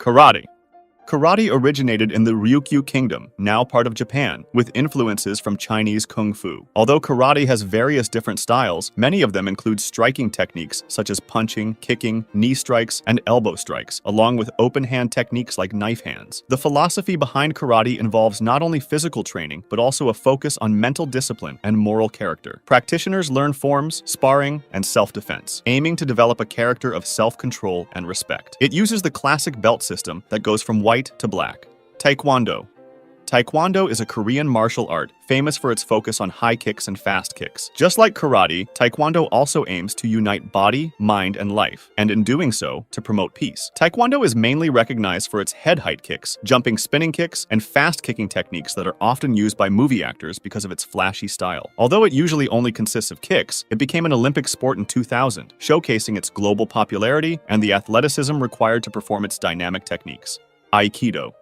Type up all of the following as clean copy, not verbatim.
Karate. Karate originated in the Ryukyu Kingdom, now part of Japan, with influences from Chinese Kung Fu. Although karate has various different styles, many of them include striking techniques such as punching, kicking, knee strikes, and elbow strikes, along with open hand techniques like knife hands. The philosophy behind karate involves not only physical training, but also a focus on mental discipline and moral character. Practitioners learn forms, sparring, and self-defense, aiming to develop a character of self-control and respect. It uses the classic belt system that goes from white to black. Taekwondo. Taekwondo is a Korean martial art famous for its focus on high kicks and fast kicks. Just like karate, Taekwondo also aims to unite body, mind, and life, and in doing so, to promote peace. Taekwondo is mainly recognized for its head height kicks, jumping spinning kicks, and fast kicking techniques that are often used by movie actors because of its flashy style. Although it usually only consists of kicks, it became an Olympic sport in 2000, showcasing its global popularity and the athleticism required to perform its dynamic techniques. Aikido.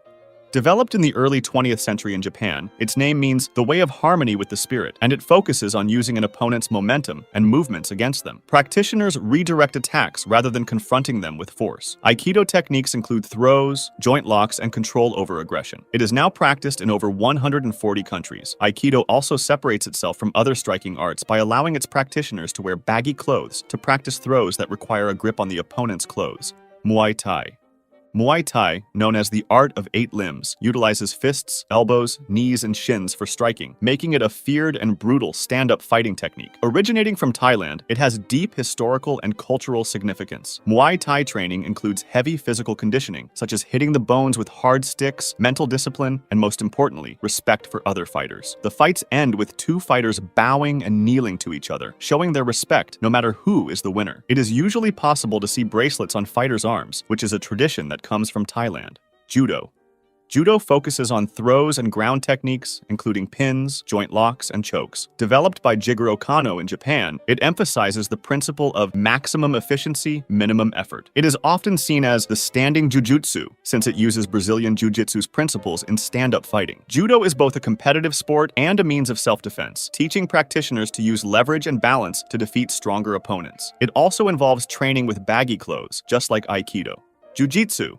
Developed in the early 20th century in Japan, its name means the way of harmony with the spirit, and it focuses on using an opponent's momentum and movements against them. Practitioners redirect attacks rather than confronting them with force. Aikido techniques include throws, joint locks, and control over aggression. It is now practiced in over 140 countries. Aikido also separates itself from other striking arts by allowing its practitioners to wear baggy clothes to practice throws that require a grip on the opponent's clothes. Muay Thai. Muay Thai, known as the art of 8 limbs, utilizes fists, elbows, knees, and shins for striking, making it a feared and brutal stand-up fighting technique. Originating from Thailand, it has deep historical and cultural significance. Muay Thai training includes heavy physical conditioning, such as hitting the bones with hard sticks, mental discipline, and most importantly, respect for other fighters. The fights end with 2 fighters bowing and kneeling to each other, showing their respect no matter who is the winner. It is usually possible to see bracelets on fighters' arms, which is a tradition that comes from Thailand. Judo. Judo focuses on throws and ground techniques, including pins, joint locks, and chokes. Developed by Jigoro Kano in Japan, it emphasizes the principle of maximum efficiency, minimum effort. It is often seen as the standing jujutsu, since it uses Brazilian jiu-jitsu's principles in stand-up fighting. Judo is both a competitive sport and a means of self-defense, teaching practitioners to use leverage and balance to defeat stronger opponents. It also involves training with baggy clothes, just like Aikido. Jiu-jitsu.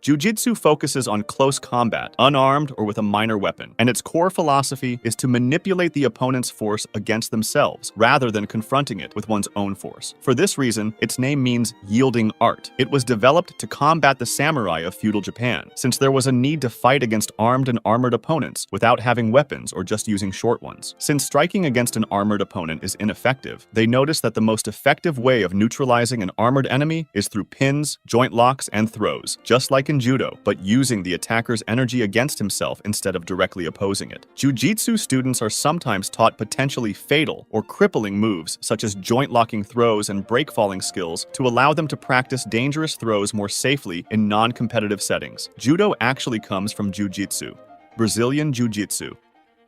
Jiu-jitsu focuses on close combat, unarmed or with a minor weapon, and its core philosophy is to manipulate the opponent's force against themselves, rather than confronting it with one's own force. For this reason, its name means yielding art. It was developed to combat the samurai of feudal Japan, since there was a need to fight against armed and armored opponents without having weapons or just using short ones. Since striking against an armored opponent is ineffective, they noticed that the most effective way of neutralizing an armored enemy is through pins, joint locks, and throws, just like in judo, but using the attacker's energy against himself instead of directly opposing it. Jiu-jitsu students are sometimes taught potentially fatal or crippling moves such as joint-locking throws and break-falling skills to allow them to practice dangerous throws more safely in non-competitive settings. Judo actually comes from jiu-jitsu. Brazilian Jiu-Jitsu.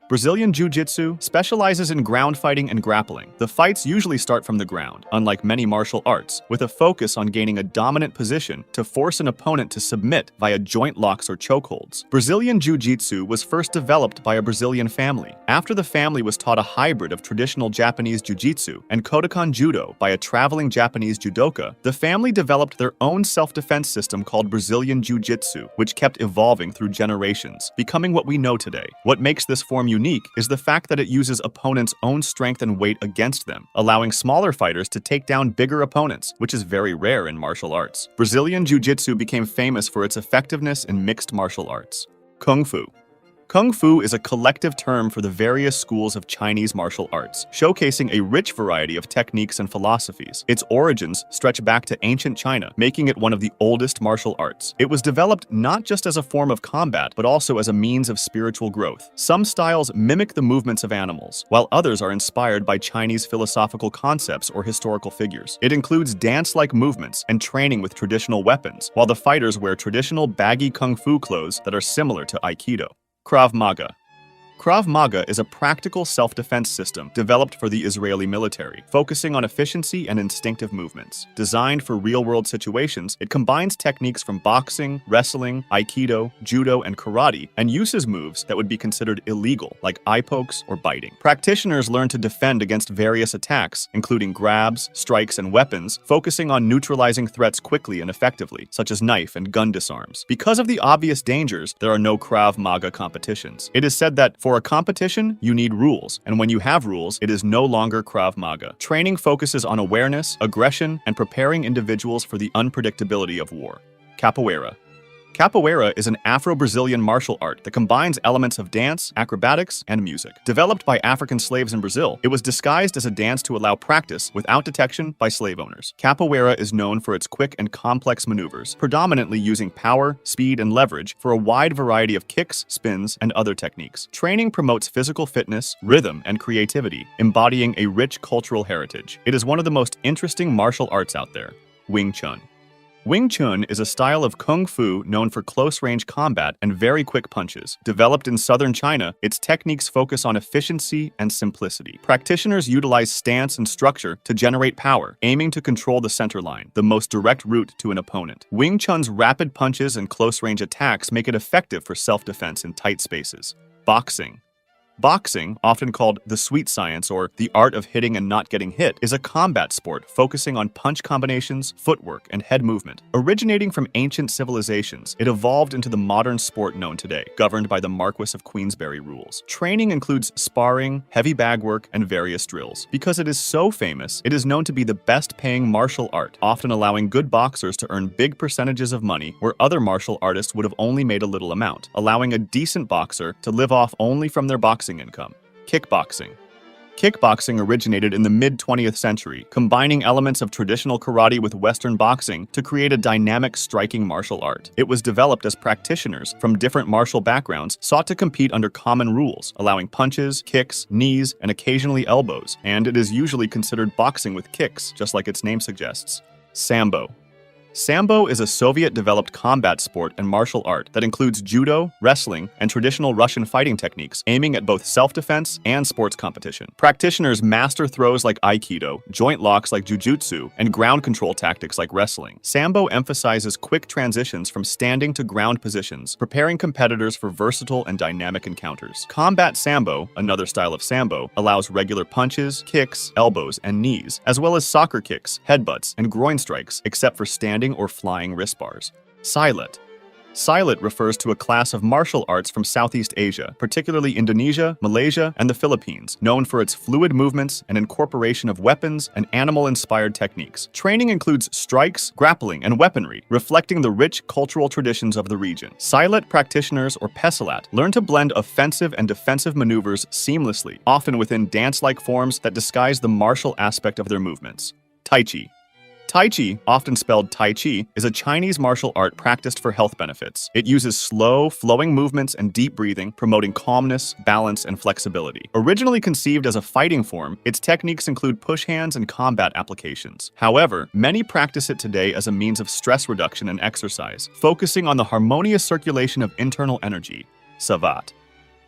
Brazilian Jiu-Jitsu specializes in ground fighting and grappling. The fights usually start from the ground, unlike many martial arts, with a focus on gaining a dominant position to force an opponent to submit via joint locks or chokeholds. Brazilian Jiu-Jitsu was first developed by a Brazilian family. After the family was taught a hybrid of traditional Japanese Jiu-Jitsu and Kodokan Judo by a traveling Japanese judoka, the family developed their own self-defense system called Brazilian Jiu-Jitsu, which kept evolving through generations, becoming what we know today. What makes this form unique is the fact that it uses opponents' own strength and weight against them, allowing smaller fighters to take down bigger opponents, which is very rare in martial arts. Brazilian Jiu-Jitsu became famous for its effectiveness in mixed martial arts. Kung Fu. Kung Fu is a collective term for the various schools of Chinese martial arts, showcasing a rich variety of techniques and philosophies. Its origins stretch back to ancient China, making it one of the oldest martial arts. It was developed not just as a form of combat, but also as a means of spiritual growth. Some styles mimic the movements of animals, while others are inspired by Chinese philosophical concepts or historical figures. It includes dance-like movements and training with traditional weapons, while the fighters wear traditional baggy Kung Fu clothes that are similar to Aikido. Krav Maga. Krav Maga is a practical self-defense system developed for the Israeli military, focusing on efficiency and instinctive movements. Designed for real-world situations, it combines techniques from boxing, wrestling, aikido, judo, and karate, and uses moves that would be considered illegal, like eye pokes or biting. Practitioners learn to defend against various attacks, including grabs, strikes, and weapons, focusing on neutralizing threats quickly and effectively, such as knife and gun disarms. Because of the obvious dangers, there are no Krav Maga competitions. It is said that for a competition, you need rules, and when you have rules, it is no longer Krav Maga. Training focuses on awareness, aggression, and preparing individuals for the unpredictability of war. Capoeira. Capoeira is an Afro-Brazilian martial art that combines elements of dance, acrobatics, and music. Developed by African slaves in Brazil, it was disguised as a dance to allow practice without detection by slave owners. Capoeira is known for its quick and complex maneuvers, predominantly using power, speed, and leverage for a wide variety of kicks, spins, and other techniques. Training promotes physical fitness, rhythm, and creativity, embodying a rich cultural heritage. It is one of the most interesting martial arts out there. Wing Chun. Wing Chun is a style of kung fu known for close-range combat and very quick punches. Developed in southern China, its techniques focus on efficiency and simplicity. Practitioners utilize stance and structure to generate power, aiming to control the center line, the most direct route to an opponent. Wing Chun's rapid punches and close-range attacks make it effective for self-defense in tight spaces. Boxing. Boxing, often called the sweet science or the art of hitting and not getting hit, is a combat sport focusing on punch combinations, footwork, and head movement. Originating from ancient civilizations, it evolved into the modern sport known today, governed by the Marquis of Queensberry rules. Training includes sparring, heavy bag work, and various drills. Because it is so famous, it is known to be the best-paying martial art, often allowing good boxers to earn big percentages of money where other martial artists would have only made a little amount, allowing a decent boxer to live off only from their boxing income. Kickboxing. Kickboxing originated in the mid-20th century, combining elements of traditional karate with Western boxing to create a dynamic striking martial art. It was developed as practitioners from different martial backgrounds sought to compete under common rules, allowing punches, kicks, knees, and occasionally elbows, and it is usually considered boxing with kicks, just like its name suggests. Sambo. Sambo is a Soviet-developed combat sport and martial art that includes judo, wrestling, and traditional Russian fighting techniques, aiming at both self-defense and sports competition. Practitioners master throws like aikido, joint locks like jujutsu, and ground control tactics like wrestling. Sambo emphasizes quick transitions from standing to ground positions, preparing competitors for versatile and dynamic encounters. Combat Sambo, another style of Sambo, allows regular punches, kicks, elbows, and knees, as well as soccer kicks, headbutts, and groin strikes, except for standing or flying wrist bars. Silat. Silat refers to a class of martial arts from Southeast Asia, particularly Indonesia, Malaysia, and the Philippines, known for its fluid movements and incorporation of weapons and animal-inspired techniques. Training includes strikes, grappling, and weaponry, reflecting the rich cultural traditions of the region. Silat practitioners, or Pesilat, learn to blend offensive and defensive maneuvers seamlessly, often within dance-like forms that disguise the martial aspect of their movements. Tai Chi. Tai Chi, often spelled Tai Chi, is a Chinese martial art practiced for health benefits. It uses slow, flowing movements and deep breathing, promoting calmness, balance, and flexibility. Originally conceived as a fighting form, its techniques include push hands and combat applications. However, many practice it today as a means of stress reduction and exercise, focusing on the harmonious circulation of internal energy. Savate.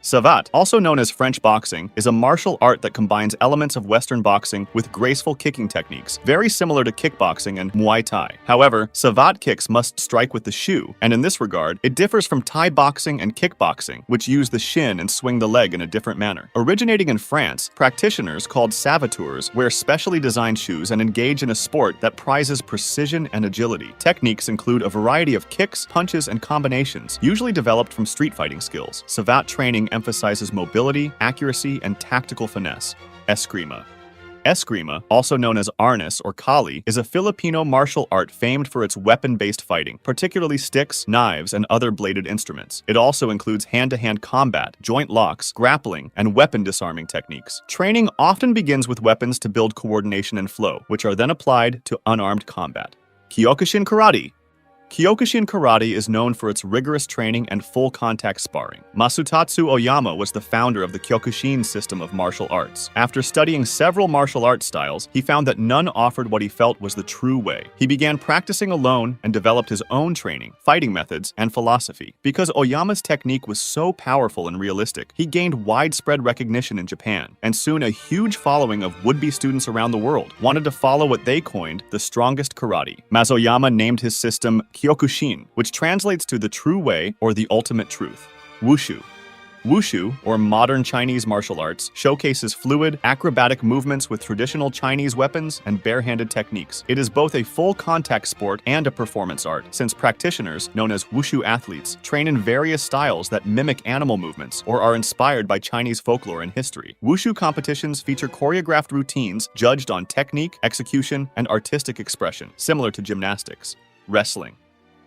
Savate, also known as French boxing, is a martial art that combines elements of Western boxing with graceful kicking techniques, very similar to kickboxing and Muay Thai. However, savate kicks must strike with the shoe, and in this regard, it differs from Thai boxing and kickboxing, which use the shin and swing the leg in a different manner. Originating in France, practitioners called savatours wear specially designed shoes and engage in a sport that prizes precision and agility. Techniques include a variety of kicks, punches, and combinations, usually developed from street fighting skills. Savate training emphasizes mobility, accuracy, and tactical finesse. Eskrima. Eskrima, also known as arnis or kali, is a Filipino martial art famed for its weapon-based fighting, particularly sticks, knives, and other bladed instruments. It also includes hand-to-hand combat, joint locks, grappling, and weapon disarming techniques. Training often begins with weapons to build coordination and flow, which are then applied to unarmed combat. Kyokushin Karate. Kyokushin karate is known for its rigorous training and full-contact sparring. Masutatsu Oyama was the founder of the Kyokushin system of martial arts. After studying several martial arts styles, he found that none offered what he felt was the true way. He began practicing alone and developed his own training, fighting methods, and philosophy. Because Oyama's technique was so powerful and realistic, he gained widespread recognition in Japan, and soon a huge following of would-be students around the world wanted to follow what they coined the strongest karate. Masoyama named his system Kyokushin, which translates to the true way or the ultimate truth. Wushu. Wushu, or modern Chinese martial arts, showcases fluid, acrobatic movements with traditional Chinese weapons and barehanded techniques. It is both a full-contact sport and a performance art, since practitioners, known as wushu athletes, train in various styles that mimic animal movements or are inspired by Chinese folklore and history. Wushu competitions feature choreographed routines judged on technique, execution, and artistic expression, similar to gymnastics. Wrestling.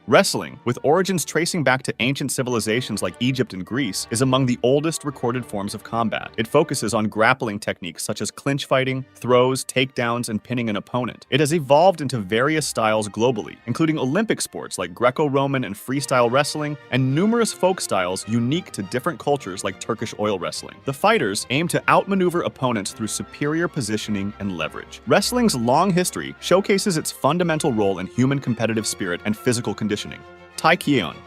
Wrestling, with origins tracing back to ancient civilizations like Egypt and Greece, is among the oldest recorded forms of combat. It focuses on grappling techniques such as clinch fighting, throws, takedowns, and pinning an opponent. It has evolved into various styles globally, including Olympic sports like Greco-Roman and freestyle wrestling, and numerous folk styles unique to different cultures like Turkish oil wrestling. The fighters aim to outmaneuver opponents through superior positioning and leverage. Wrestling's long history showcases its fundamental role in human competitive spirit and physical conditioning. Taekyeon.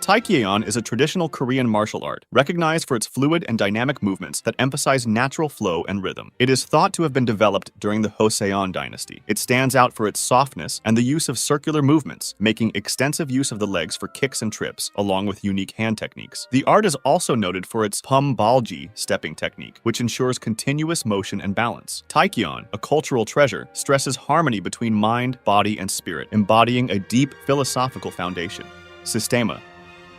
Taekyeon is a traditional Korean martial art, recognized for its fluid and dynamic movements that emphasize natural flow and rhythm. It is thought to have been developed during the Joseon dynasty. It stands out for its softness and the use of circular movements, making extensive use of the legs for kicks and trips, along with unique hand techniques. The art is also noted for its pumbalji stepping technique, which ensures continuous motion and balance. Taekyeon, a cultural treasure, stresses harmony between mind, body, and spirit, embodying a deep philosophical foundation. Systema.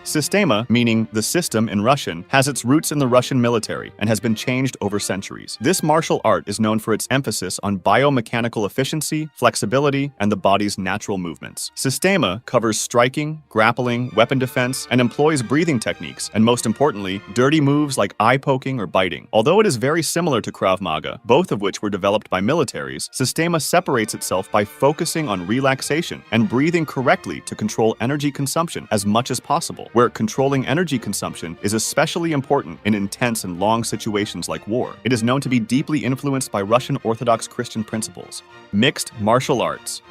Systema, meaning the system in Russian, has its roots in the Russian military and has been changed over centuries. This martial art is known for its emphasis on biomechanical efficiency, flexibility, and the body's natural movements. Systema covers striking, grappling, weapon defense, and employs breathing techniques, and most importantly, dirty moves like eye poking or biting. Although it is very similar to Krav Maga, both of which were developed by militaries, Systema separates itself by focusing on relaxation and breathing correctly to control energy consumption as much as possible, where controlling energy consumption is especially important in intense and long situations like war. It is known to be deeply influenced by Russian Orthodox Christian principles. Mixed martial arts.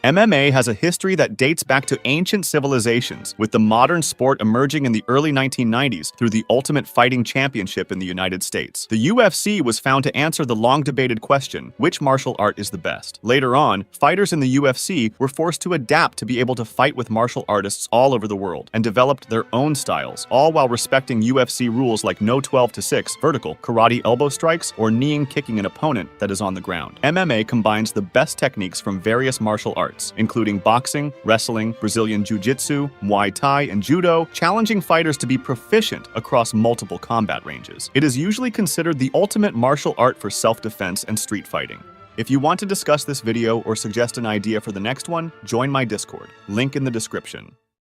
MMA has a history that dates back to ancient civilizations, with the modern sport emerging in the early 1990s through the Ultimate Fighting Championship in the United States. The UFC was found to answer the long-debated question, which martial art is the best? Later on, fighters in the UFC were forced to adapt to be able to fight with martial artists all over the world, and developed their own styles, all while respecting UFC rules like no 12-6 vertical, karate elbow strikes, or kneeing kicking an opponent that is on the ground. MMA combines the best techniques from various martial arts, including boxing, wrestling, Brazilian Jiu-Jitsu, Muay Thai, and Judo, challenging fighters to be proficient across multiple combat ranges. It is usually considered the ultimate martial art for self-defense and street fighting. If you want to discuss this video or suggest an idea for the next one, join my Discord, link in the description.